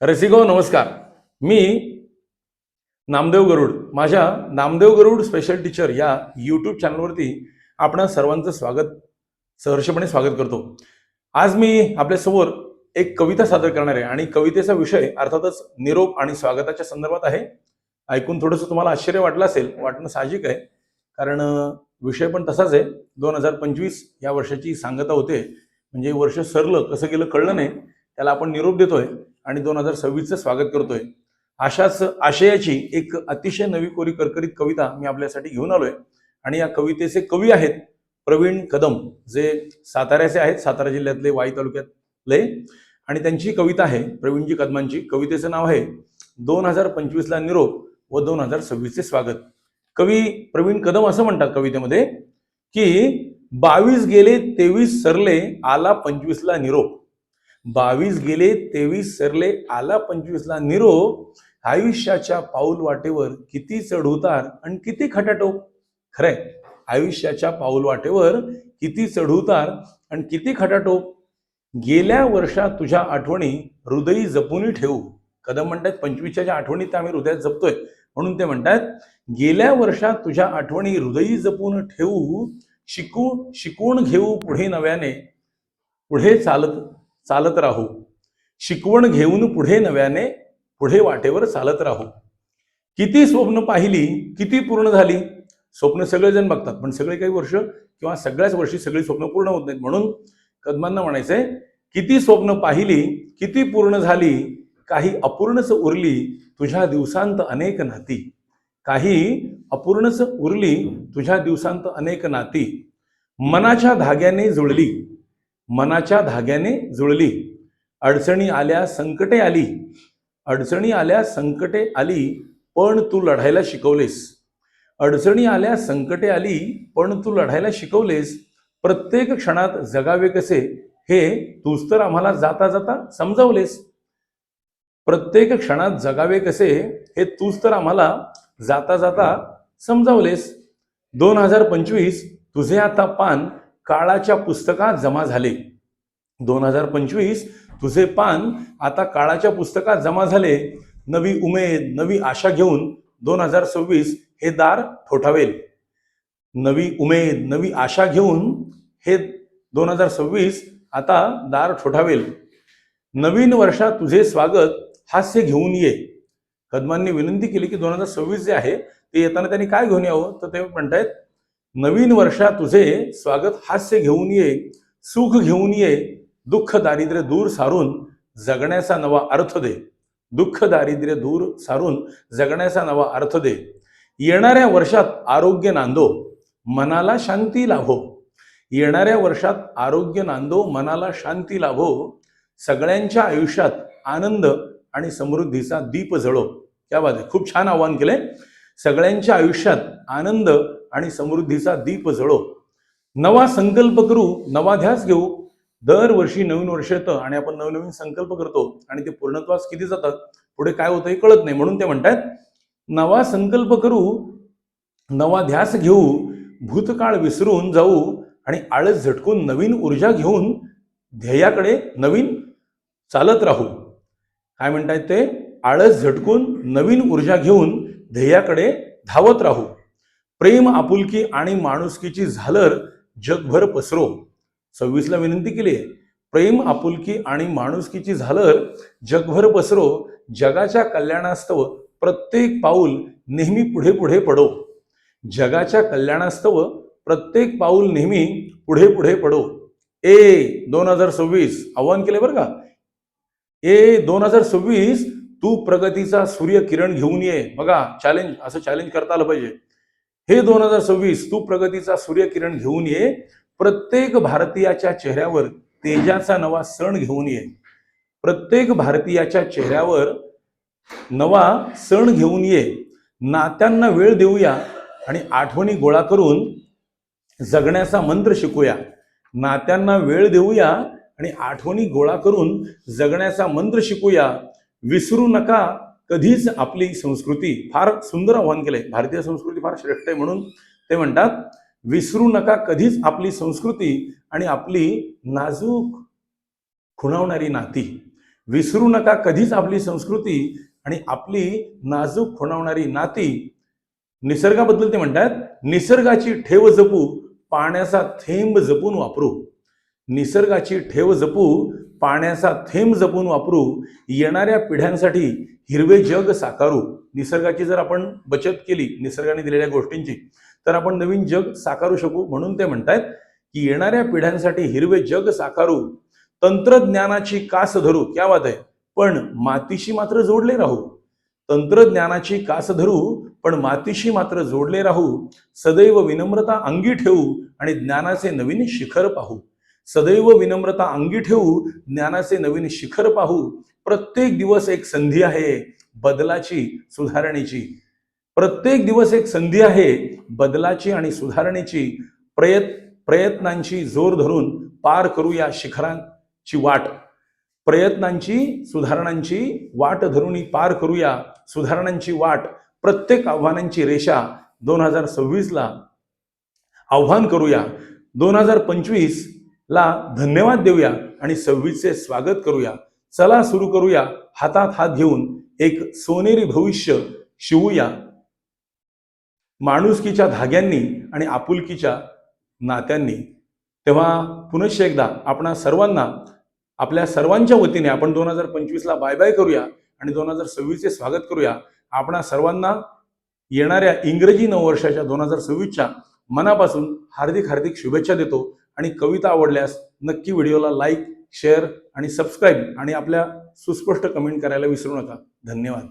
रसिको नमस्कार. मी नामदेव गरुड. माझ्या नामदेव गरुड special teacher या यूट्यूब चॅनलवरती आपणा सर्वांचं सहर्षपणे स्वागत करतो. आज मी आपल्यासमोर एक कविता सादर करणार आहे आणि कवितेचा विषय अर्थातच निरोप आणि स्वागताच्या संदर्भात आहे. ऐकून थोडंसं तुम्हाला आश्चर्य वाटलं असेल, वाटणं साहजिक आहे, कारण विषय पण तसाच आहे. 2025 या वर्षाची सांगता होते, म्हणजे वर्ष सरलं कसं गेलं कळलं नाही, त्याला आपण निरोप देतोय आणि 2026चं स्वागत करतोय. अशाच आशयाची एक अतिशय नवी कोरी करकरीत कविता मी आपल्यासाठी घेऊन आलोय आणि या कवितेचे कवी आहेत प्रवीण कदम, जे साताऱ्याचे आहेत, सातारा जिल्ह्यातले वाई तालुक्यातले, आणि त्यांची कविता आहे प्रवीणजी कदमांची. कवितेचं नाव आहे 2025ला निरोप व 2026चे स्वागत. कवी प्रवीण कदम असं म्हणतात कवितेमध्ये की 22 गेले 23 सरले आला 25ला निरोप. 22 गेले 23 सरले आला 25ला निरोप. आयुष्याच्या पाऊल वाटेवर किती चढउतार आणि किती खटाटोप. खरंय, आयुष्याच्या पाऊल वाटेवर किती चढउतार आणि किती खटाटोप. गेल्या वर्षात तुझ्या आठवणी हृदयी जपून ठेवू. कदम म्हणतात 25च्या ज्या आठवणी त्या आम्ही हृदयात जपतोय, म्हणून ते म्हणतात गेल्या वर्षात तुझ्या आठवणी हृदयी जपून ठेवू. शिकवून घेऊ पुढे नव्याने, पुढे चालत राहू. शिकवण घेऊन पुढे नव्याने, पुढे वाटेवर चालत राहू. किती स्वप्न पाहिली, किती पूर्ण झाली. स्वप्न सगळेजण बघतात, पण सगळे काही वर्ष किंवा सगळ्याच वर्षी सगळी स्वप्न पूर्ण होत नाहीत. म्हणून कदमांना म्हणायचंय किती स्वप्न पाहिली, किती पूर्ण झाली. काही अपूर्णच उरली तुझ्या दिवसांत अनेक नाती. काही अपूर्णच उरली तुझ्या दिवसांत अनेक नाती. मनाच्या धाग्याने जुळली, मनाच्या धाग्याने जुळली. अडचणी आल्या संकटे आली, अडचणी आल्या संकटे आली, पण तू लढायला शिकवलेस. अडचणी आल्या संकटे आली, पण तू लढायला शिकवलेस. प्रत्येक क्षणात जगावे कसे हे तूच तर आम्हाला जाता जाता समजावलेस. प्रत्येक क्षणात जगावे कसे हे तूच तर आम्हाला जाता जाता समजावलेस. 2025 तुझे आता पान काळाच्या पुस्तकात जमा झाले. 2025 तुझे पान आता काळाच्या पुस्तकात जमा झाले. नवी उमेद नवी आशा घेऊन 2026 हे दार ठोठावेल. नवी उमेद नवी आशा घेऊन हे 2026 आता दार ठोठावेल. नवीन वर्षात तुझे स्वागत हास्य घेऊन ये. कदमांनी विनंती केली की 2026 जे आहे ते येताना त्यांनी काय घेऊन यावं, तर ते म्हणतायत नवीन वर्षात तुझे स्वागत हास्य घेऊन ये, सुख घेऊन ये. दुःख दारिद्र्य दूर सारून जगण्याचा नवा अर्थ दे. दुःख दारिद्र्य दूर सारून जगण्याचा नवा अर्थ दे. येणाऱ्या वर्षात आरोग्य नांदो, मनाला शांती लाभो. येणाऱ्या वर्षात आरोग्य नांदो, मनाला शांती लाभो. सगळ्यांच्या आयुष्यात आनंद आणि समृद्धीचा दीप जळो. क्या बात आहे, खूप छान आवाहन केलंय. सगळ्यांच्या आयुष्यात आनंद आणि समृद्धीचा दीप जळो. नवा संकल्प करू, नवा ध्यास घेऊ. दरवर्षी नवीन वर्ष येतं आणि आपण नवनवीन संकल्प करतो आणि ते पूर्णत्वास किती जातात, पुढे काय होतं हे कळत नाही. म्हणून ते म्हणतात नवा संकल्प करू, नवा ध्यास घेऊ. भूतकाळ विसरून जाऊ आणि आळस झटकून नवीन ऊर्जा घेऊन ध्येयाकडे नवीन चालत राहू. काय म्हणतायत ते, आळस झटकून नवीन ऊर्जा घेऊन ध्येयाकडे धावत राहू. प्रेम आपुलकी आणि माणुसकीची झालर जगभर पसरो. 26ला विनंती केली आहे, प्रेम आपुलकी आणि माणुसकीची झालर जगभर पसरो. जगाच्या कल्याणास्तव प्रत्येक पाऊल नेहमी पुढे पुढे पडो. जगाच्या कल्याणास्तव प्रत्येक पाऊल नेहमी पुढे पुढे पडो. 2026 आव्हान केले बरं का. 2026 तू प्रगतीचा सूर्य किरण घेऊन ये. बघा, चॅलेंज, असं चॅलेंज करता आलं पाहिजे. हे 2026 तू प्रगतीचा सूर्य किरण घेऊन ये. प्रत्येक भारतीयाच्या चेहऱ्यावर तेजाचा नवा सण घेऊन ये. प्रत्येक भारतीयाच्या चेहऱ्यावर नवा सण घेऊन ये. नात्यांना वेळ देऊया आणि आठवणी गोळा करून जगण्याचा मंत्र शिकूया. नात्यांना वेळ देऊया आणि आठवणी गोळा करून जगण्याचा मंत्र शिकूया. विसरू नका कधीच आपली संस्कृती. फार सुंदर आव्हान केलंय. भारतीय संस्कृती फार श्रेष्ठ आहे, म्हणून ते म्हणतात विसरू नका कधीच आपली संस्कृती आणि आपली नाजूक खुणावणारी नाती. विसरू नका कधीच आपली संस्कृती आणि आपली नाजूक खुणावणारी नाती. निसर्गाबद्दल ते म्हणतात, निसर्गाची ठेव जपू, पाण्याचा थेंब जपून वापरू. निसर्गाची ठेव जपू, पाण्याचा थेंब जपून वापरू, येणाऱ्या पिढ्यांसाठी हिरवे जग साकारू. निसर्गाची जर आपण बचत केली, निसर्गाने दिलेल्या गोष्टींची, तर आपण नवीन जग साकारू शकू. म्हणून ते म्हणतात की येणाऱ्या पिढ्यांसाठी हिरवे जग साकारू, तंत्रज्ञानाची कास धरू. क्या बात आहे. पण मातीशी मात्र जोडले राहू. तंत्रज्ञानाची कास धरू, पण मातीशी मात्र जोडले राहू. सदैव विनम्रता अंगी ठेवू आणि ज्ञानाचे नवीन शिखर पाहू. सदैव विनम्रता अंगी ठेवू, ज्ञानाचे नवीन शिखर पाहू. प्रत्येक दिवस एक संधी आहे बदलाची, सुधारणेची. प्रत्येक दिवस एक संधी आहे बदलाची आणि सुधारणेची. प्रयत्नांची जोर धरून पार करू या शिखरांची वाट. प्रयत्नांची, सुधारणांची वाट धरून पार करूया सुधारणांची वाट. प्रत्येक आव्हानांची रेषा 2026ला आव्हान करूया. 2025 ला धन्यवाद देऊया आणि 26चे स्वागत करूया. चला सुरू करूया, हातात हात घेऊन एक सोनेरी भविष्य शिवूया. माणुसकीच्या धाग्यांनी आणि आपुलकीच्या नात्यांनी. तेव्हा पुनश्च एकदा आपणा सर्वांना, आपल्या सर्वांच्या वतीने आपण 2025ला बाय बाय करूया आणि 2026चे स्वागत करूया. आपणा सर्वांना येणाऱ्या इंग्रजी नववर्षाच्या 2026च्या मनापासून हार्दिक हार्दिक शुभेच्छा देतो. आणि कविता आवडल्यास नक्की व्हिडिओला लाईक, शेअर आणि सबस्क्राईब आणि आपल्या सुस्पष्ट कमेंट करायला विसरू नका. धन्यवाद.